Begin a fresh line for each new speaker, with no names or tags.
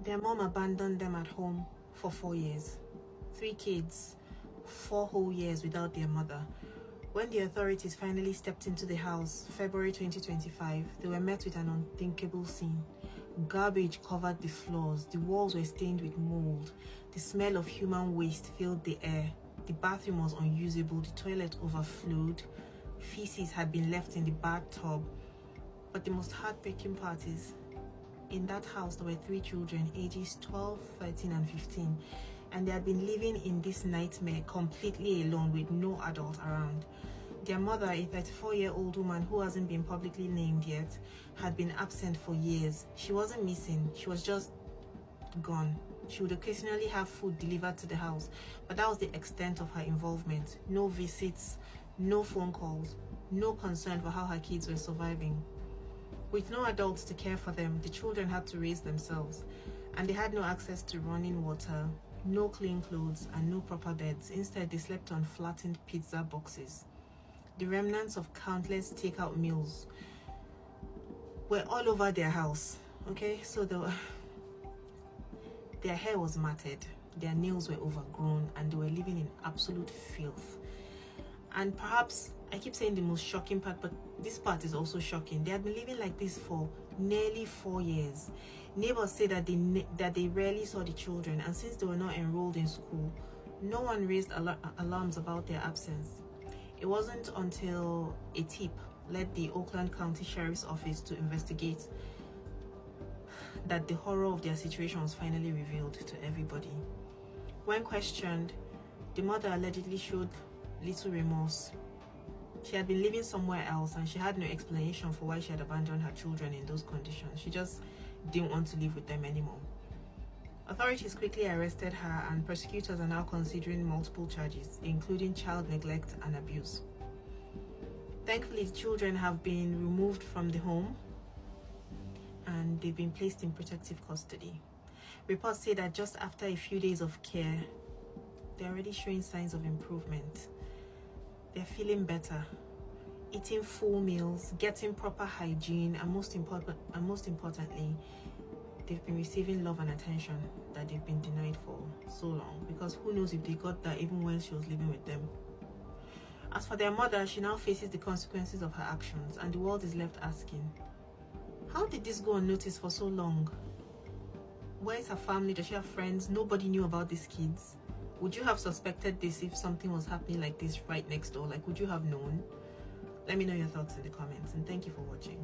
Their mom abandoned them at home for 4 years. 3 kids, 4 whole years without their mother. When the authorities finally stepped into the house, February 2025, they were met with an unthinkable scene. Garbage covered the floors, the walls were stained with mold, the smell of human waste filled the air, the bathroom was unusable, the toilet overflowed, feces had been left in the bathtub. But the most heartbreaking part is, in that house there were 3 children, ages 12, 13 and 15, and they had been living in this nightmare completely alone with no adult around. Their mother, a 34-year-old woman who hasn't been publicly named yet, had been absent for years. She wasn't missing, she was just gone. She would occasionally have food delivered to the house, but that was the extent of her involvement. No visits, no phone calls, no concern for how her kids were surviving. With no adults to care for them, the children had to raise themselves, and they had no access to running water, no clean clothes, and no proper beds. Instead, they slept on flattened pizza boxes. The remnants of countless takeout meals were all over their house. Okay, so their hair was matted, their nails were overgrown, and they were living in absolute filth. And perhaps, I keep saying the most shocking part, but this part is also shocking. They had been living like this for nearly 4 years. Neighbors say that they rarely saw the children, and since they were not enrolled in school, no one raised alarms about their absence. It wasn't until a tip led the Oakland County Sheriff's Office to investigate that the horror of their situation was finally revealed to everybody. When questioned, the mother allegedly showed little remorse. She had been living somewhere else and she had no explanation for why she had abandoned her children in those conditions. She just didn't want to live with them anymore. Authorities quickly arrested her, and prosecutors are now considering multiple charges, including child neglect and abuse. Thankfully, the children have been removed from the home and they've been placed in protective custody. Reports say that just after a few days of care, they're already showing signs of improvement. They're feeling better, eating full meals, getting proper hygiene, and most importantly, they've been receiving love and attention that they've been denied for so long, because who knows if they got that even when she was living with them. As for their mother, she now faces the consequences of her actions, and the world is left asking, how did this go unnoticed for so long? Where is her family? Does she have friends? Nobody knew about these kids. Would you have suspected this if something was happening like this right next door? Like, would you have known? Let me know your thoughts in the comments, and thank you for watching.